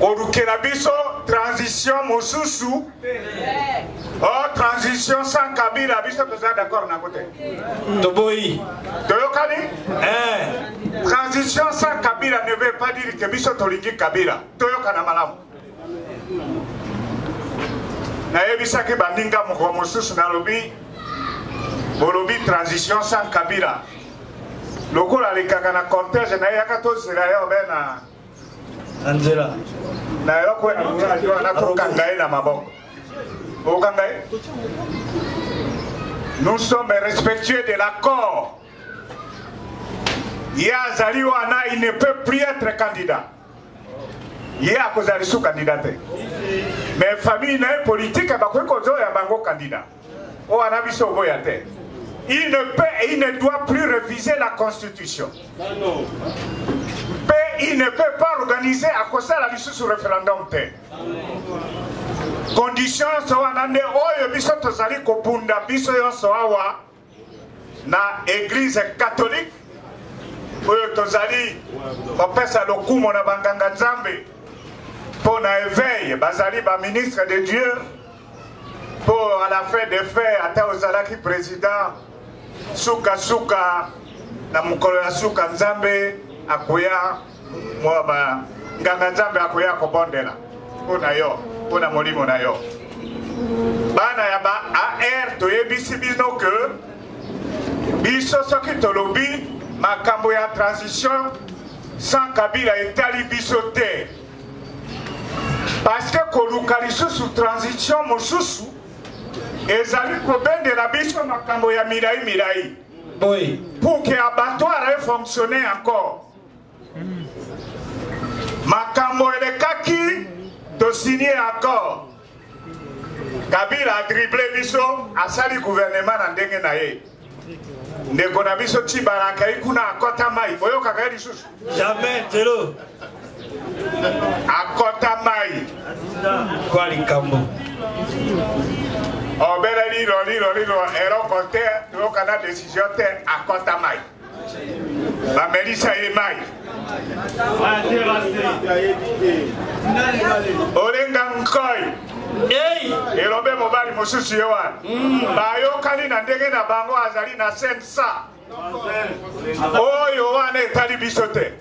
Kolukela biso transition mosusu. Oh, transition sans Kabila, biso toza d'accord na côté. Toboyi. Toyokani? Transition sans Kabila ne veut pas dire que biso tolingi Kabila. Toyokana malamu. Na yebisaki bandinga moko mosusu na lobi. Bolobi transition sans Kabila. Lokola likanga na cortège na yaka to sera yo bena. Angela. Na yoko na ko kangaye na maboko. O kangaye. Nous sommes respectueux de l'accord. Yazali wana il ne peut plus être candidat. Il a kozali sous candidaté. Mais famille na politique ba ko kozo ya bango candidat. O wana biso boyate. Il ne peut et il ne doit plus réviser la constitution. Il ne peut pas organiser à cause de la liste sur référendum. Condition soit nande oyo biso tozali kopunda biso yonso awa na église catholique oyo tozali kopesa lokumo na banganga nzambe pour na éveil bazali ba ministre de Dieu pour à la fin des faits ata ozalaki président suka suka na mukolo ya suka nzambe akoya mwaba nganga nzambe akoya kobondela pona yo pona molimo na yo bana ya ba AR toyebisi bino que biso soki tolobi makambo ya transition sans Kabila etali biso te parce que koluka lisusu transition mosusu ezali kobendela biso makambo ya milai oui. Pour que l'abattoir ait fonctionné encore. Makambo elekaki de signer accord. Kabila a dribblé biso a sali gouvernement na ndenge na ye. Ndeko na biso Tibaraka ikuna akota mai. Boyo kaka lisusu. Jamais zéro. Akota mai. Kwa likambo. Obele lilo ero kote yokana décision te akota mai. Ba Melissa e mai. Olenga nkoi. Hey! Elobe mobali mosusu yowan. Ba yokani na ndenge na bango azali na sensa. Oyo wana etali biso te.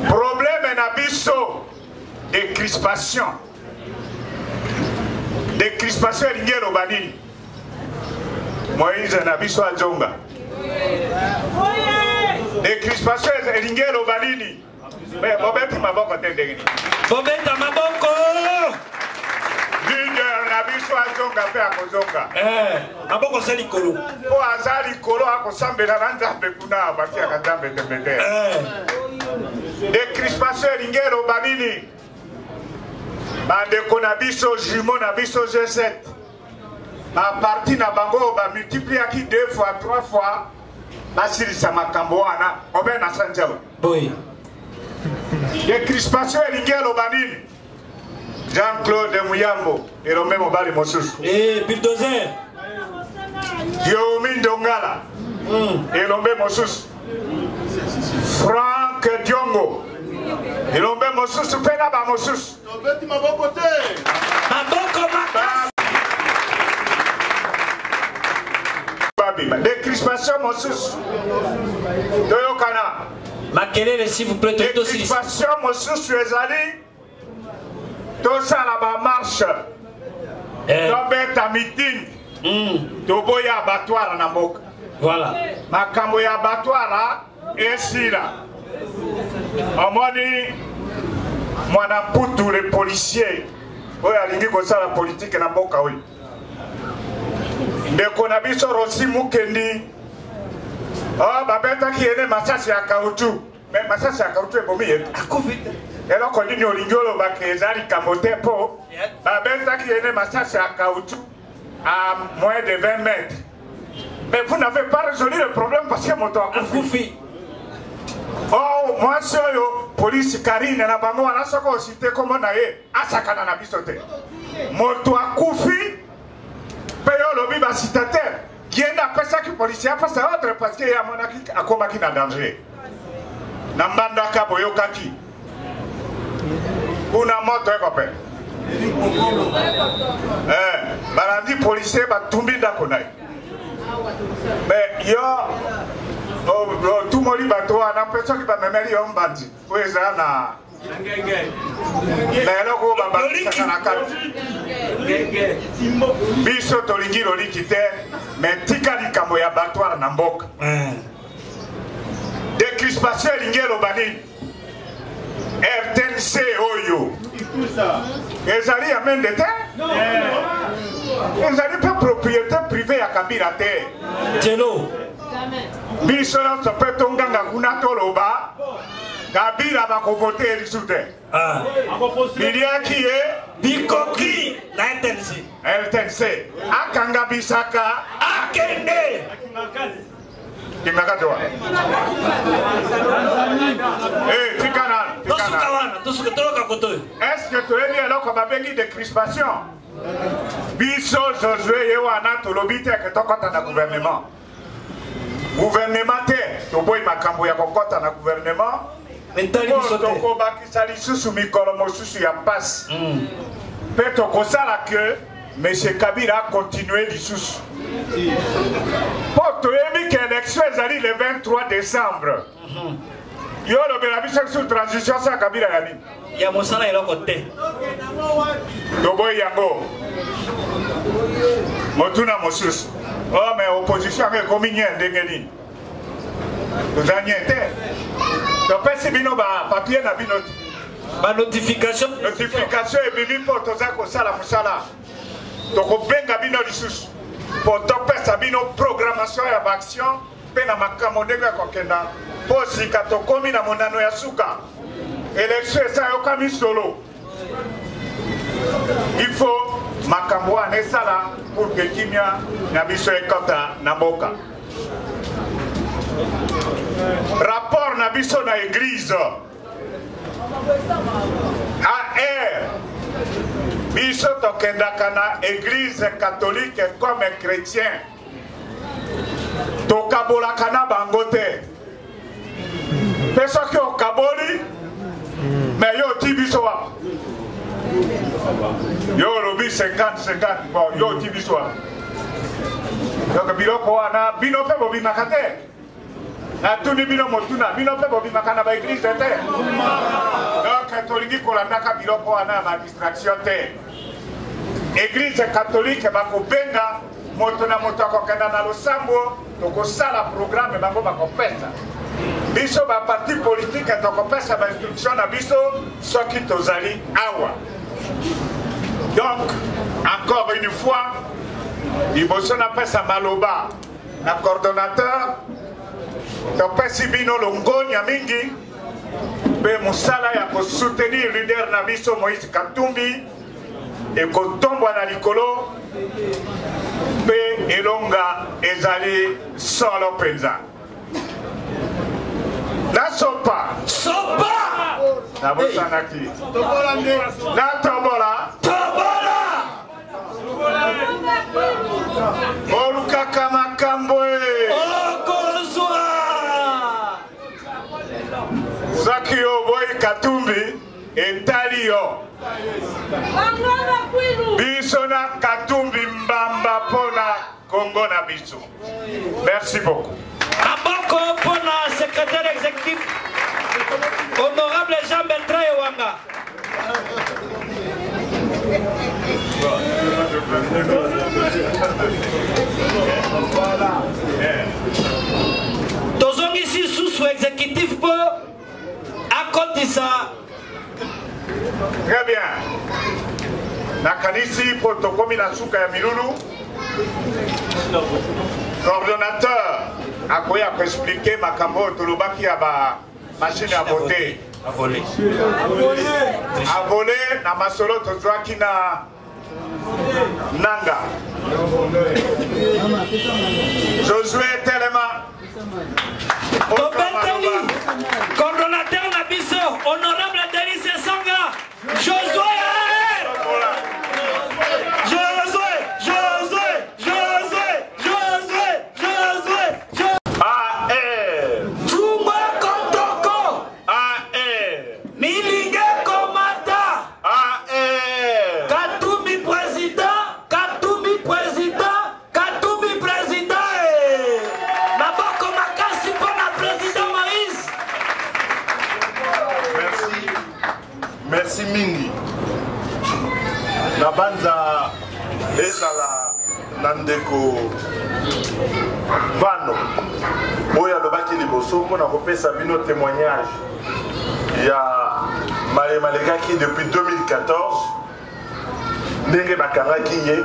Problème na biso de crispation. De crispation lingero banini. Moïse na biso ajonga. De crispation lingero banini. Mais bobeti maboko tendengini. Bobeta maboko. Leader na biso ajonga pe akozonga. Maboko sali kolo. O azali kolo akosambela na nzambe kuna baki akazambe tembete. De crispation lingero banini. Bandeko na biso jumeau na biso G7 ba parti na bango ba multiplier ki 2 fois 3 fois basilisa makambo wana obe na sanjao boy de crispation elingelo banini Jean-Claude Muyambo elombe mobali mosusu bulldozer Yomi Ndongala elombe mosusu Frank Diongo elombe mosusu pena ba mosusu Obeti maboko te. Maboko makasi. Des crispations mosusu. Toyokana. Makelele s'il vous plaît. Des crispations mosusu ezali. Tosala ba marche. Tobeta meeting. Toboya abattoir na mboka. Voilà. Makambo ya abattoir esila. Omoni mwana putu le policier oyo alingi kosala politique na mboka oyo ndeko na biso Rosi Mukendi babetaki ene masasi ya kautu me masasi ya kautu ebomi yetu akufite eloko nini olingi olobaka ezali likambo te mpo babetaki ene masasi ya kautu à moins de 20 mètres mais vous n'avez pas résolu le problème parce que moto akufi. Oh, moi soyo police Karine na bango wana soko cité comme na ye asakana na biso te. Moto akufi peyo lobi ba citataire. Yenda pesa ki policier pasa autre parce que ya monaki akomaki na danger. Na mbanda ka boyokaki. kuna moto ekope balandi policier batumbi ndako na ye mais yo tumoli bato wana mpe soki bamemeli yo mbandi oyo eza na eloko babakisaka na kati biso tolingi loliki te mais tika likambo ya bato wana na mboka décrispation elingi eloba nini RTNC oyo ezali ya mende te ezali mpe propriété privée ya Kabila te Telo biso nyonso mpe tonganga kuna toloba Kabila bakovote lisu te biliaki ye bikoki na RTNC akanga bisaka akende kimaka tewa tikana tosuka wana tosuka toloka koto est-ce que toyebi eloko babengi décrispation biso Josué ye wana tolobi te ke tokɔta na gouvernement te toboyi makambo ya kokɔta na gouvernement po tokobakisa lisusu mikolo mosusu ya mpasi mpe tokosala ke M. Kabila continue lisusu po toyebi ke élection ezali le 23 décembre yo lobela biso sur transition sa Kabila ya nini ya mosala eloko te toboyi yango motuna mosusu mais opposition yango ekomi nye ndenge nini toza nye te topesi bino bapapier na bino banotification ebimi mpo toza kosala mosala tokobenga bino lisusu mpo topesa bino programmation ya baaction mpe na makambo ndenge ekokenda mpo sika tokomi na monano ya suka élection esa yokami solo il faut makambo wana esala pour que kimia na biso ekota na mboka rapport na biso na église AR biso tokendaka na église catholique comme chrétien tokabolaka na bango te mpe soki okaboli mais yo oti biso wa yo olobi 50-50 bon yo oti biso wa donc biloko wana bino mpe bobimaka te natuni bino motuna bino mpe bobimaka na baeglise te donc tolingi kolandaka biloko wana ya badistraction te église catholique bakobenga moto na moto akokenda na losambo tokosala programme bango bakopesa biso baparti politique tokopesa bainstruction na biso soki tozali awa donc encore une fois liboso napesa maloba na coordonnateur topesi bino longonya mingi mpe mosala ya kosoutenir leader na biso Moïse Katumbi ekotombwa na likolo mpe elonga ezali solo mpenza nasopa nabosanaki natobola olukaka makambo soki oboyi Katumbi etali yo biso na Katumbi mbamba mpona Congo na biso. Merci beaucoup. Aboko mpona secrétaire exécutif honorable Jean Bertrand Ewanga. Tozongisi sous exécutif pour akotisa. Très bien. Nakanisi pour tokomi na suka ya milulu. Coordonnateur akoya ko expliquer makambo tolobaki ya ba machine à voter. À voler. À voler na masolo tozwaki na Nanga. Josué Telema. Tobeteli, coordonnateur Nabiso, honorable Denis Sanga, Josué merci mingi na banza ezala na ndeko Vano oyo alobaki liboso mpona kopesa bino témoignage ya malema alekaki depuis 2014 ndenge bakangaki ye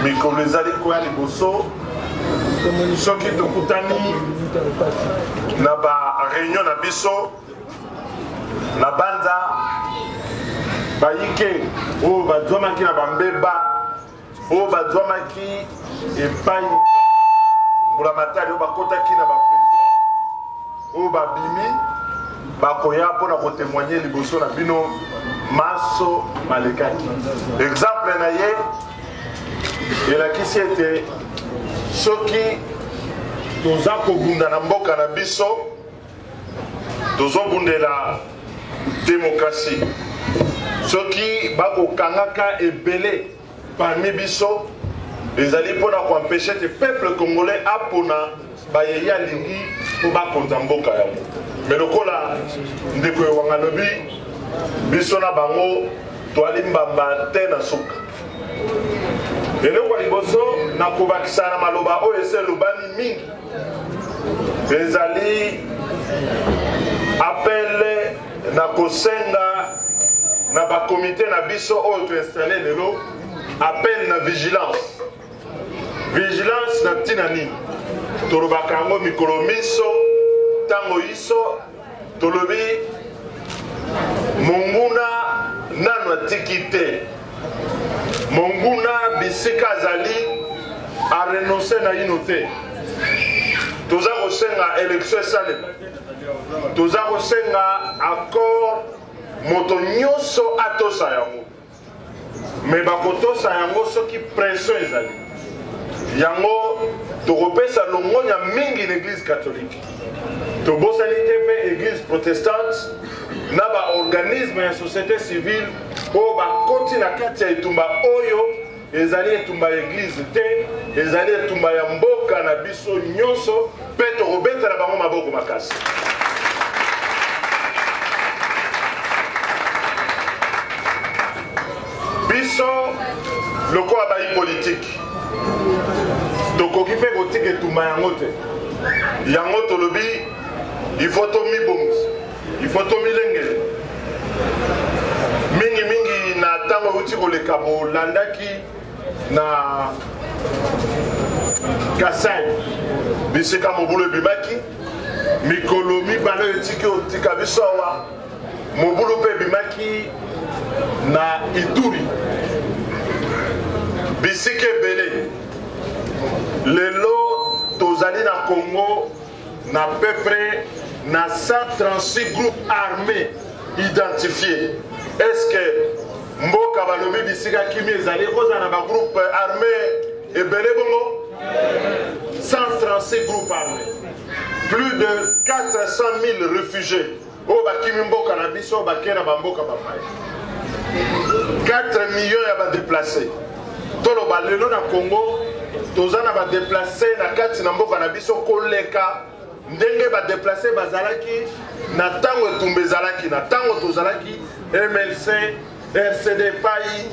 mikolo ezali koya liboso soki tokutani na baréunion na biso na banza bayike oyo bazwamaki na bambeba oyo bazwamaki epai mbulamatali oyo bakotaki na baprison oyo babimi bakoya mpona kotémoigne liboso na bino maso malekaki exemple na ye elakisi ete soki toza kobunda na mboka na biso tozobundela démocratie soki bakokangaka ebele parmi biso ezali mpona koempêche te peuple congolais apona bayeye alingi mpo bakonza mboka yango me lokola ndeko ewanga lobi biso na bango toali mbamba te na suka eloko ya liboso na kobakisa na maloba oyo ese elobani mingi ezali apele na kosenga na bakomite na biso oyo toinstalle lelo appel na vigilance na ntina nini tolobaka yango mikolo miso ntango iso tolobi monguna nano atiki te monguna bisika azali arenonce na yino te toza kosenga élection esalema toza kosenga accord moto nyonso atosa yango me bakotosa yango soki pression ezali yango tokopesa longonya mingi na église catholique tobosani te mpe église protestante na baorganisme ya société civile oyo bakoti na kati ya etumba oyo ezali etumba ya église te ezali etumba ya mboka na biso nyonso mpe tokobetela bango maboko makasi biso lokola bayi politike tokoki mpe kotika etumba yango te yango tolobi ifo tomibongisa ifo tomilengele mingi na ntango euti koleka bolandaki na Kasai bisika mobulu ebimaki mikolo mibale oyo etiki otika biso awa mobulu mpe ebimaki na Ituri bisika ebele lelo tozali na Congo na peu près na 136 groupes armés identifiés. Est-ce que mboka balobi bisika kimi ezali kozala na ba groupe armés ebele bongo 136 groupes armés, plus de 400 000 réfugiés oyo bakimi mboka na biso bakei na bamboka bamai 4 millions ya badéplacés toloba lelo na Congo toza na badéplacé na kati na mboka na biso koleka ndenge badéplacé bazalaki na ntango etumba ezalaki na ntango tozalaki MLC RCD epai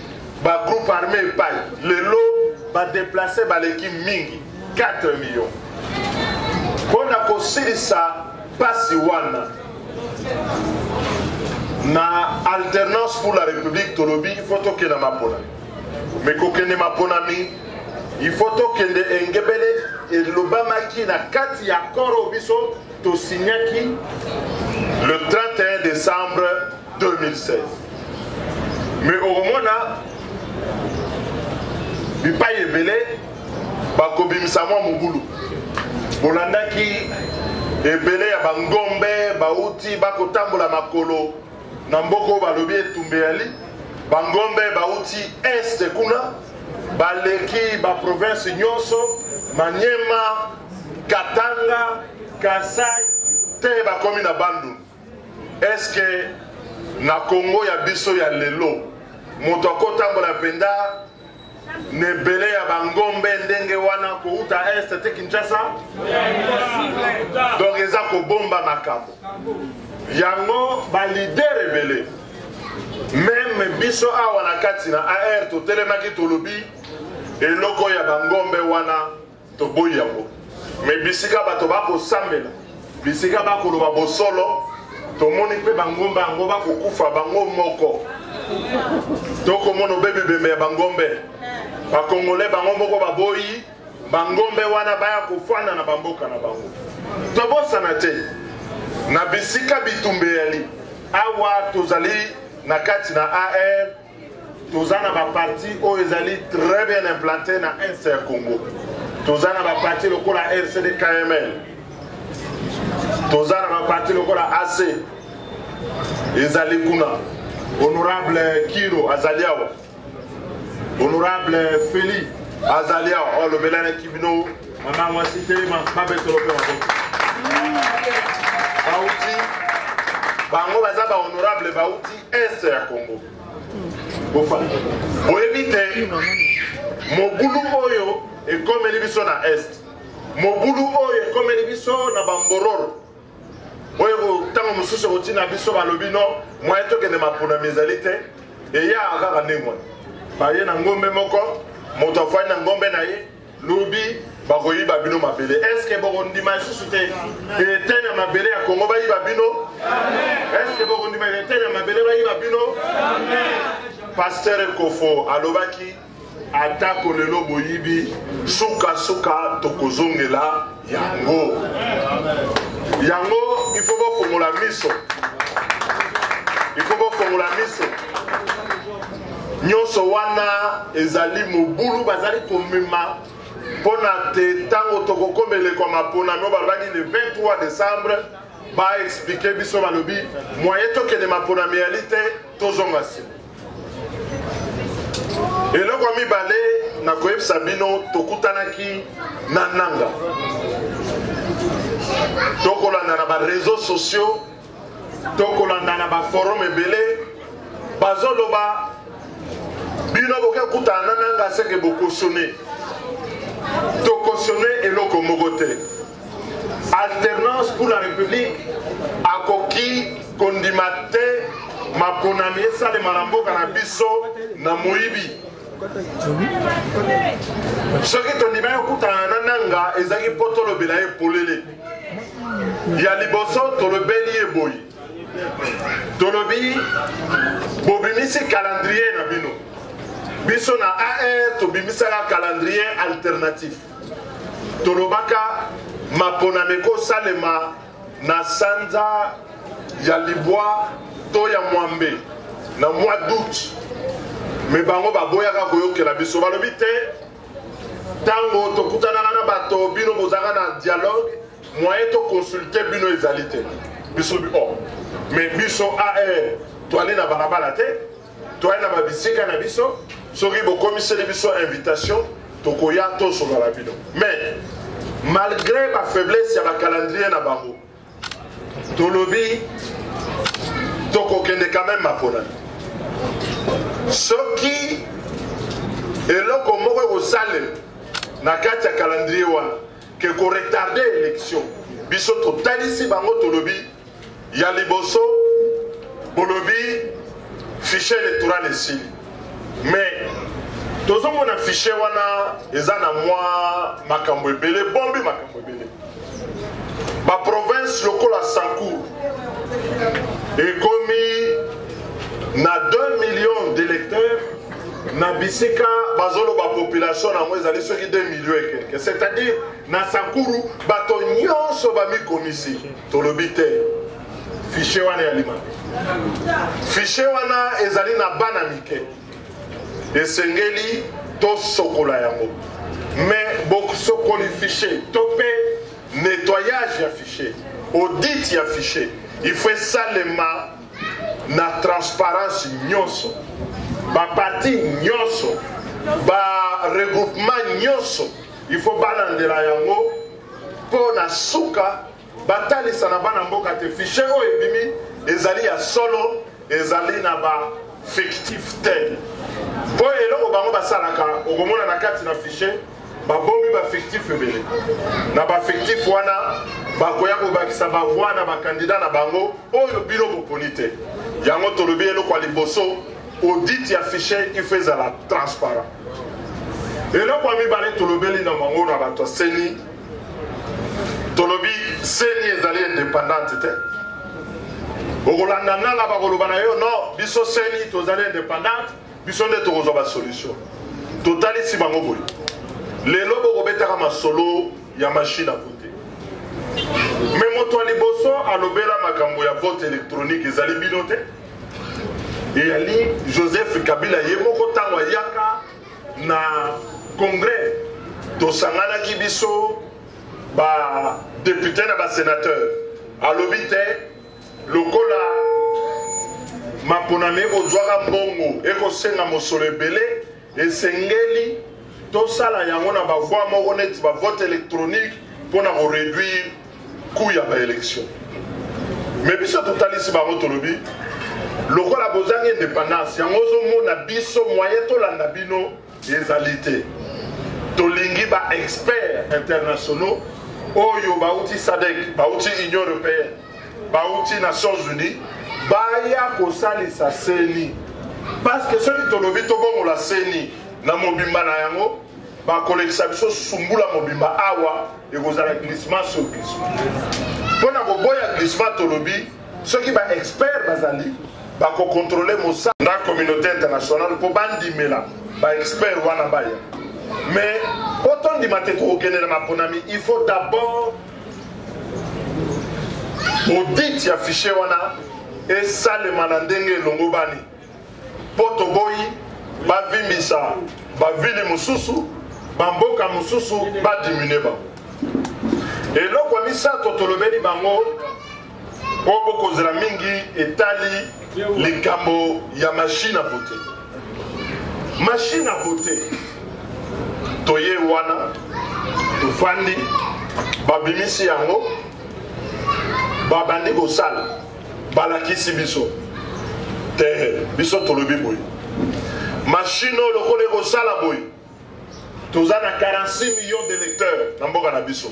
bagroupe armé epai lelo badéplacé baleki mingi 4 millions mpona kosilisa pasi wana na alternance pour la République tolobi ifo tokenda mapona me kokende maponami ifo tokende engebele elobamaki na kati ya koro biso tosignaki le 31 décembre 2016 me okomona bipai ebele bakobimisa mwa mobulu bolandaki ebele ya bangombe bauti bakotambola makolo na mboko balobi etumbe yali bangombe bauti este kuna baleki baprovince nyonso Maniema Katanga Kasai te bakomi na Bandundu. Est-ce que na Congo ya biso ya lelo moto akotambola penda nebele ya bangombe ndenge wana kouta est te Kinshasa donc eza ko bomba makambo yango ba leader rebelle même biso awa na kati na AR to telemaki tolobi eloko ya bangombe wana to boyango mais bisika bato bako sambela bisika bako loba bosolo to moni pe bangombe yango bako kufa bango moko toko mono bebe bembe ya bangombe ba congolais bango moko baboyi bangombe wana baya kufana na bamboka na bango to bosana te na bisika bitumbe yali awa tozali na kati na AR tozana ba parti o ezali très bien implanté na Inter Congo tozana ba parti lokola RCD KML tozana ba parti lokola AC ezali kuna honorable Kiro Azaliawa honorable Feli Azaliawa o le belane kibino mama mwasite ma betolo pe bauti bango baza ba honorable bauti Est ya Congo bofa boyebite mobulu oyo ekomeli biso na Est mobulu oyo ekomeli biso na bambororo oyo tango mosusu kotina biso balobi no mwa etokende mapona mizali te eya kaka ndenge wana baye na ngombe moko moto afani na ngombe na ye lobi bakoyiba bino mabele eske bokondima lisusu te etene ya mabele ya Kongo bayiba bino eske bokondima etene ya mabele bayiba bino Pasteur Kofo alobaki atako lelo boyibi suka suka tokozongela yango yango il faut bofongola miso nyonso wana ezali mobulu bazali komema pona te tango tokokomele kwa mapona no balobaki le 23 décembre ba expliquer biso balobi moyen tokende mapona réalité tozonga nsima eloko mibale na koyebisa bino tokutanaki na nanga tokolanda na bareseau sociaux tokolanda na baforum ebele bazoloba bino boke kutana na nanga seke bokosone tokosone eloko moko te alternance pour la république akoki kondima te maponami esalema na mboka na biso na moyibi soki tondima okutana na nanga ezalaki mpo tolobela ye polele ya liboso tolobeli ye boyi tolobi bobimisi calendrier na bino biso na AR tobimisaka calendrier alternatif tolobaka maponami kosalema na sanza ya libwa to ya mwambe na mois d'août me bango baboyaka koyokela biso balobi te tango tokutanaka na bato bino bozalaka na dialogue moyen tokonsulte bino ezali te biso me biso AR toali na balabala te toali na babisika na biso soki bokomiseli biso invitation tokoya tosolola bino mais malgré bafaiblesse ya bacalendrier na bango tolobi tokokende quand même maponani soki eloko moko ekosalema na kati ya calendrier wana ke koretarde élection biso totalisi bango tolobi ya liboso bolobi fichier électoral esili mais tozomona fichier wana eza na mwa makambo ebele bombi makambo ebele baprovince lokola Sankour ekomi na 2 millions d'électeurs na bisika bazoloba population nango ezali soki 2 millions et quelque c'est-à-dire na Sankuru bato nyonso bamikomisi tolobi te fichier wana ya limambe fichier wana ezali na bana mike esengeli tosokola yango mais bosokoli fichier to mpe nettoyage ya fichier audit ya fichier il faut esalema na transparence nyonso baparti nyonso baregroupement nyonso il faut balandela yango mpo na suka batalisa na bana mboka te fichier oyo ebimi ezali ya solo ezali na bafictif te mpo eloko bango basalaka okomona na kati na fichier babombi bafictif ebele na bafictif wana bakoya kobakisa bavoi na bakandida na bango oyo bino boponi te yango tolobi eloko ya liboso audit ya fichier ifo ezala transparent eloko ya mibale tolobeli na bango na bato ya seni tolobi seni ezali indépendante te okolanda nanga bakoloba na yo non biso seni tozali indépendante biso nde tokozwa basolution totalisi bango boye lelo bokobetaka masolo ya machine à voter me moto ya liboso alobela makambo ya vote électronique ezali bino te eyali Joseph Kabila ye moko ntango ayaka na congrès tosanganaki biso badepute na basénateur alobi te lokola maponami ekozwaka mbongo ekosenga mosolo ebele esengeli tosala yango na bavoi moko neti bavote électronique mpona koréduire coût ya baélection me biso totalisi bango tolobi lokola bozangi indépendance yango ozomona biso moyen tolanda bino ezali te tolingi baexpert internationaux oyo bauti sadek bauti union européenne bauti nations unies baya kosalisa seni parce que soki tolobi tobongola seni na mobimba na yango bakolekisa biso sumbula mobimba awa ekozala glissement sur glissement mpona koboya glissement tolobi soki baexpert bazali bakokontrole mosala na communauté internationale mpo bandimela baexpert wana baya mais po tondima te kokokende na maponami il faut d'abord audit ya fichier wana esalema na ndenge elongo bani mpo toboyi bavimbisa bavili mosusu bamboka mosusu badimine bango eloko ya misato tolobeli bango po bokozela mingi etali likambo ya machine à voter machine à voter toye wana tofandi babimisi yango babandi kosala balakisi biso te biso tolobi boye machine oyo lokola ekosala boye toza na 46 millions d'électeurs na mboka na biso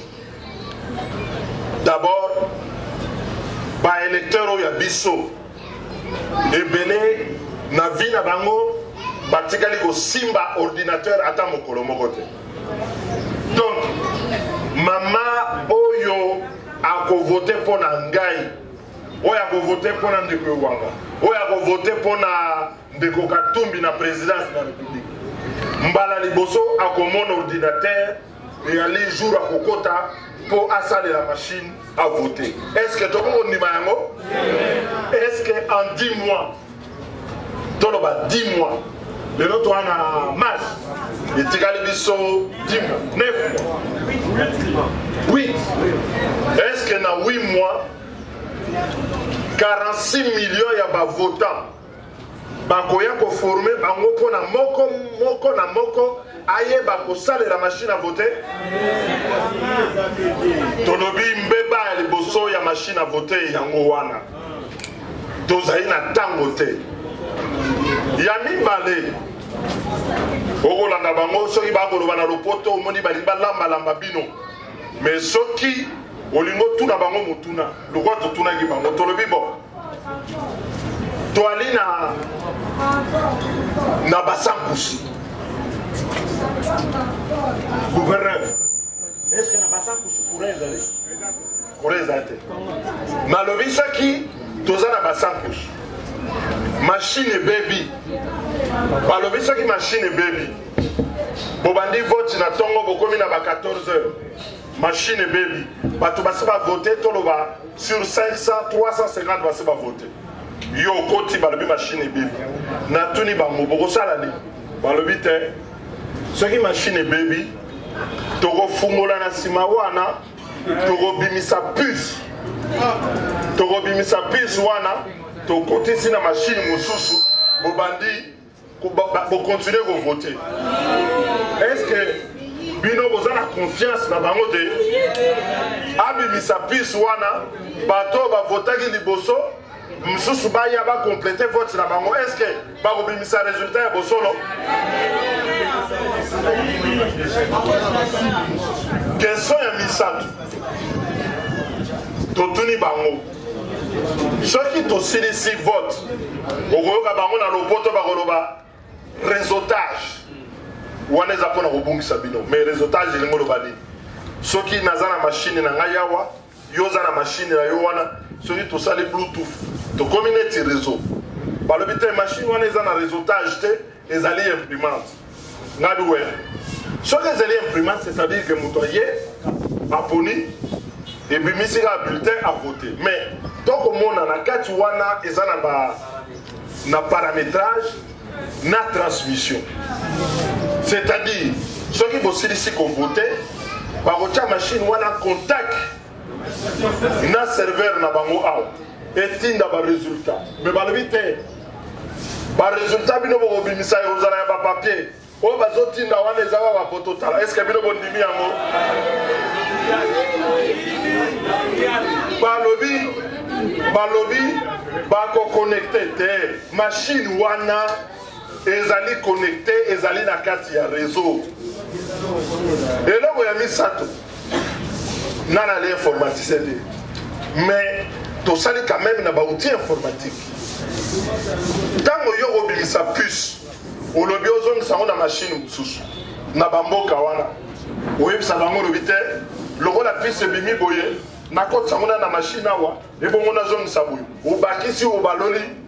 d'abord baélecteur oyo ya biso ebele na vi na bango batikali kosimba ordinateur ata mokolo moko te donc mama oyo akovote mpo na ngai oyo akovote mpo na ndeko ewanga oyo akovote mpo na ndeko Katumbi na présidence na république mbala liboso akomona ordinateur eyali jour akokota mpo asalela machine à voter est-ce que tokokondima yango est-ce que en 10 mois toloba 10 mois lelo toa na mars etikali biso 10 mois 9 mois 8 est-ce que na 8 mois 46 millions ya bavotants bakoya koforme bango mpona moko na moko ayeba kosalela machine à voter tolobi mbeba ya liboso ya machine à voter yango wana tozali na ntango te ya mibale okolanda bango soki bakoloba na lopoto omoni balingi balambalamba bino mais soki olingo tuna bango motuna lokwa totunaki bango tolobi bo toali na basankusu gouverneur est-ce que na basankusu kura ezali te nalobisaki toza na basankusu machine ebebi balobisaki machine ebebi bobandi vote na ntongo bokomi na ba 14 heures machine ebebi bato basi bavote toloba sur 500 350 basi bavote yo okoti balobi machine ebebi natuni bango bokosala nini balobi te soki machine ebebi tokofungola na nsima wana tokobimisa puce wana tokotisi na machine mosusu bobandi bokontinue kovote est-ce que bino boza na confiance na bango te abimisa puce wana bato bavotaki liboso mosusu baya bakomplete vote na bango est-ce que bakobimisa résultat ya bosolo question ya misato totuni bango soki tosilisi vote okoyoka bango na lopoto bakoloba réseautage wana eza mpona kobungisa bino mais réseautage elingi oloba nini soki naza na mashine na ngai awa yo oza na mashine na yo wana soki tosali bluetooth tokomi neti réseau balobi te mashine wana eza na réseautage te ezali imprimante ngabi we soki ezali imprimante c'est-à-dire que moto aye aponi ebimisi kaka bulletin a vote mais tokomona na kati wana eza na paramétrage na transmission c'est-à-dire soki bosilisi kovote bakotia machine wana contact na serveur na bango awa etinda baresultat mais balobi te baresultat bino bokobimisa ekozala ya bapapier oyo bazotinda wana eza kaka bapoto tala est ce que bino bondimi yango balobi bakoconnecte te machine wana ezali connecté ezali na kati ya réseau eloko ya misato nana le informaticien te mais tosali quand même na baoutil informatique ntango yo kobimisa puce olobi ozongisa yango na machine mosusu na bamboka wana oyebisa bango olobi te lokola puce ebimi boye nakotisa yango na machine awa ebongo nazongisa boye obakisi obaloli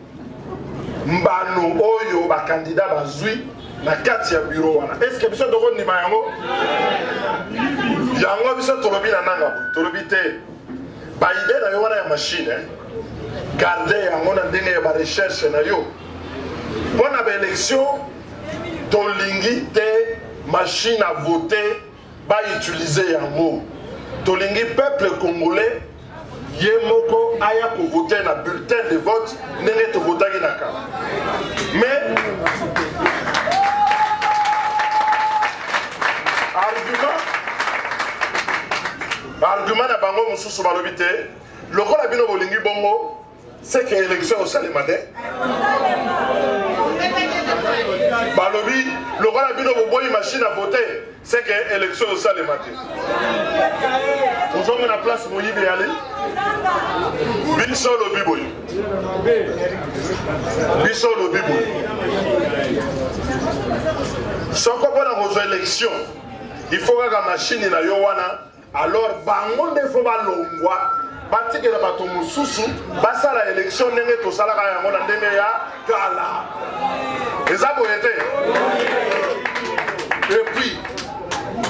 mbano oyo bakandida bazwi na kati ya bureau wana est ce que biso tokondima yango yango biso tolobi na nanga boye tolobi te baide na yo wana ya machine garde yango na ndenge ya barecherche na yo mpo na baélection tolingi te machine a vote bautilize yango tolingi peuple congolais ye moko aya kovote na bulletin de vote ndenge tovotaki na kala mais argument na bango mosusu balobi te lokola bino bolingi bongo c'est que élection osalema te balobi lokola bino boboyi machine à voter c'est que élection osalema te ozonga na place moyibi yali biso lobi boye biso lobi boye soko mpona kozwa élection il faut kaka machine na yo wana alors bango nde fo balongwa batikela bato mosusu basala élection ndenge tosalaka yango na ndenge ya kala eza boye te epuis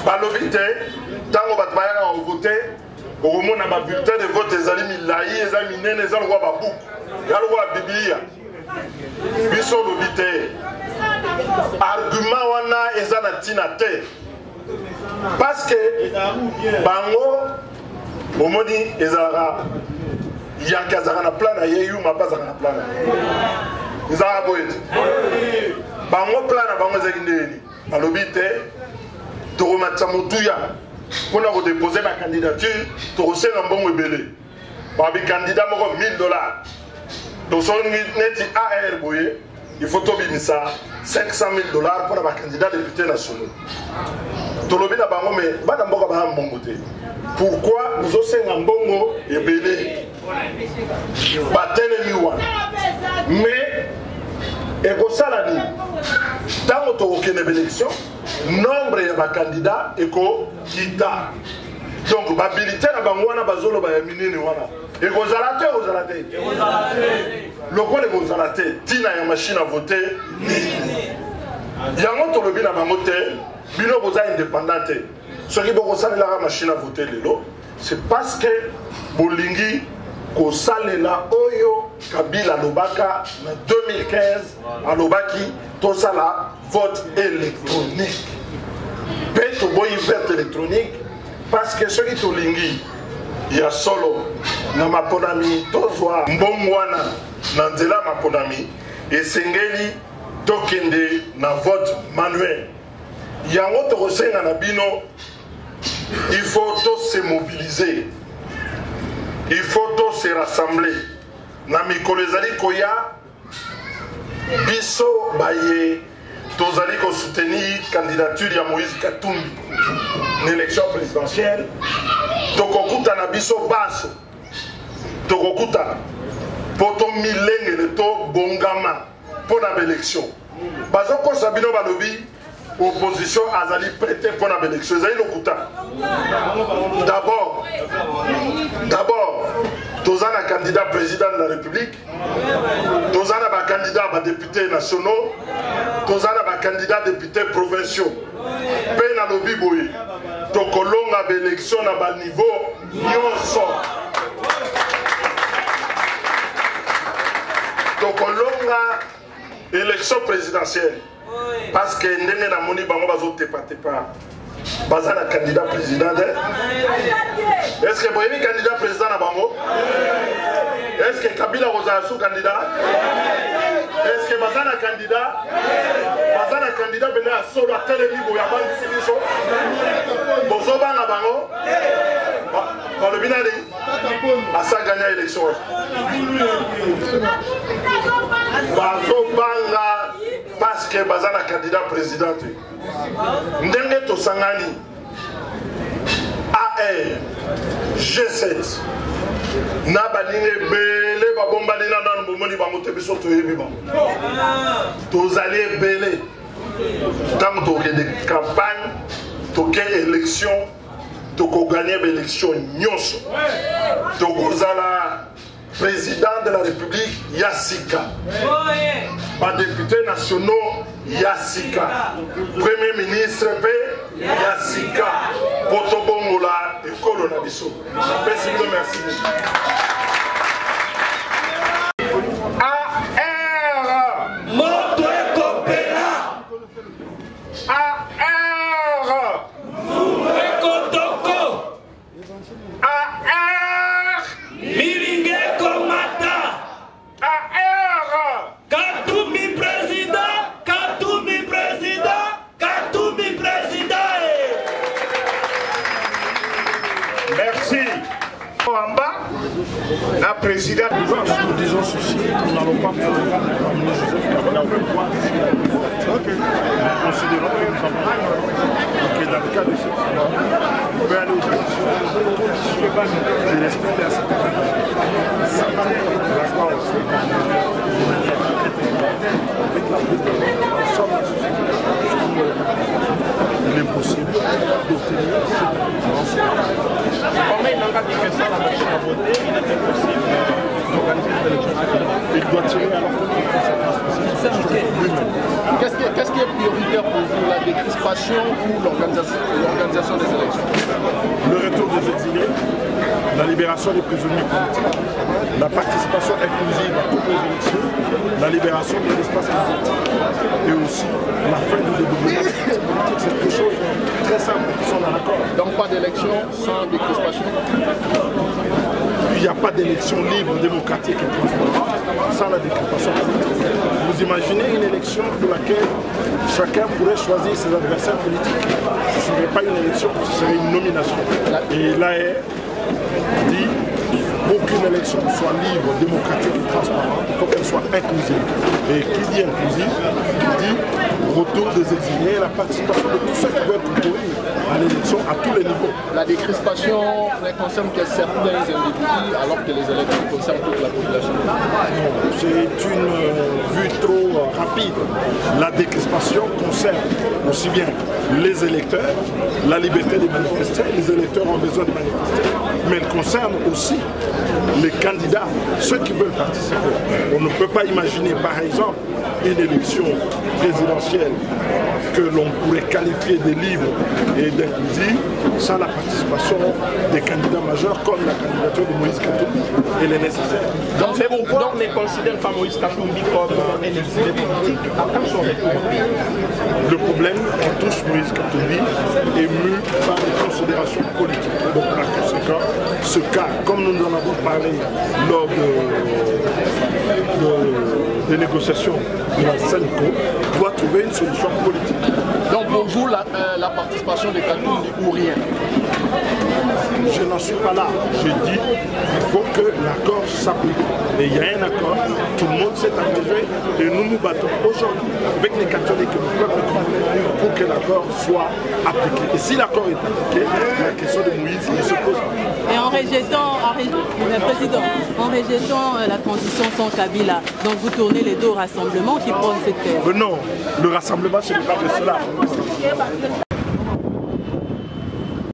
balobi te ntango bato bayaka kovote okomona babulletin de vote ezali milai eza minene eza lokwa babuku ya lokwa biblia biso lobi te argument wana eza na ntina te parce que bango omoni ezalaka yaki azalaka na plan na ye yuma mpe azalaka na plan na ye ezalaka boye te bango plan na bango ezalaki ndeni balobi te tokomatisa motuya mpona kodepose bacandidature tokosenga mbongo ebele babi candidat moko $1000 tosongi neti ar boye il faut tobimisa $500,000 mpona bacandidat député nationaux tolobi na bango me bana mboka baya mbongo te pourquoi bozosenga mbongo ebele batelemi wana mais ekosala nini ntango tokokende baélection nombre ya bacandidat ekokita donc babilité na bango wana bazoloba ya minene wana ekozala te ekozala te lokola ekozala te ntina ya machine à voter nini yango tolobi na bango te bino boza indépendant te soki bokosalelaka machine à voter lelo c'est parce que bolingi kosalela oyo Kabila alobaka na 2015 alobaki tosala vote électronique mpe toboyi vote électronique parce que soki tolingi ya solo na maponami tozwa mbongo wana na nzela maponami esengeli tokende na vote manuel yango tokosenga na bino il faut se mobiliser il faut se rassembler na mikolo ezali koya biso baye tozali ko soutenir candidature ya Moïse Katumbi na élection présidentielle tokokuta na biso baso tokokuta poto milengele to bongama pour la élection bazo ko sabino balobi opposition azali prêté pour la élection ezali lokuta d'abord tozana candidat président de la République tozana ba candidat ba députés nationaux tozana ba candidat députés provinciaux pe na lobi boye tokolonga ba élection na ba niveau nyonso tokolonga élection présidentielle parce que ndenge na moni bango bazo tepa baza na candidat président est-ce que boyebi candidat président na bango est-ce que Kabila kozala sous candidat est-ce que baza na candidat bene ya solo atelemi boye abandisi biso bozobanga bango balobi nani asa gagna élection bazobanga parce que baza na candidat président ndenge tosangani AR G7 na balinge ebele babombani na nanu bomoni bango te biso toyebi bango tozali ebele ntango tokende campagne toke élection tokoganye baélection nyonso tokozala président de la République Yassika, pas députés nationaux Yassika, premier ministre Yassika, Potobongola et Colonabiso. Merci. AR Moto et Copéla AR Mouré Kotoko AR Milingue Komata AR Katoumi président Merci. En bas, la présidente. Nous disons ceci, nous n'allons pas amener Joseph Kabila au pouvoir. Nous considérons que dans le cas de ce pouvoir, on peut aller aux élections et respecter un certain nombre il est possible d'obtenir cette présidence. Formé une engagement sans la machine à voter, il est impossible d'organiser cette élection. Il doit tirer alors toutes les conséquences possibles lui-même. Qu'est-ce qui est prioritaire pour vous, la décrispation ou l'organisation des élections? Le retour des exilés, la libération des prisonniers politiques, la participation inclusive à toutes les élections, la libération de l'espace politique et aussi la fin du développement politique. C'est deux choses très simples qui sont dans l'accord. Donc pas d'élection sans décrispation? Il n'y a pas d'élection libre, démocratique et transparente sans la décrispation politique. Vous imaginez une élection pour laquelle chacun pourrait choisir ses adversaires politiques. Ce ne serait pas une élection, ce serait une nomination. Et l'AR dit pour qu'une élection soit libre, démocratique et transparente, il faut qu'elle soit inclusive. Et qui dit inclusive, dit retour des exilés et la participation de tous ceux qui veulent concourir à l'élection à tous les niveaux. La décrispation ne concerne que certains individus alors que les élections concernent toute la population. C'est une vue trop rapide. La décrispation concerne aussi bien les électeurs, la liberté de manifester, les électeurs ont besoin de manifester, mais elle concerne aussi les candidats, ceux qui veulent participer. On ne peut pas imaginer par exemple une élection présidentielle que l'on pourrait qualifier de libre et d'inclusive sans la participation des candidats majeurs comme la candidature de Moïse Katumbi. Elle est nécessaire. Donc on ne considère pas Moïse Katumbi comme un exilé politique après son retour. Le problème qui touche Moïse Katumbi est mu par des considérations politiques. Donc par conséquent, ce cas, comme nous en avons parlé lors des négociations de la CENCO, doit trouver une solution politique. Donc pour vous, la participation de Katumbi ou rien? Je n'en suis pas là. Je dis qu'il faut que l'accord s'applique. Et il y a un accord, tout le monde s'est engagé et nous nous battons aujourd'hui avec les catholiques et le peuple pour que l'accord soit appliqué. Et si l'accord est appliqué, la question de Moïse ne se pose pas. Et en rejetant, Président, en rejetant la transition sans Kabila, donc vous tournez les dos au rassemblement qui prône cette terre. Non, le rassemblement, ce n'est pas de cela.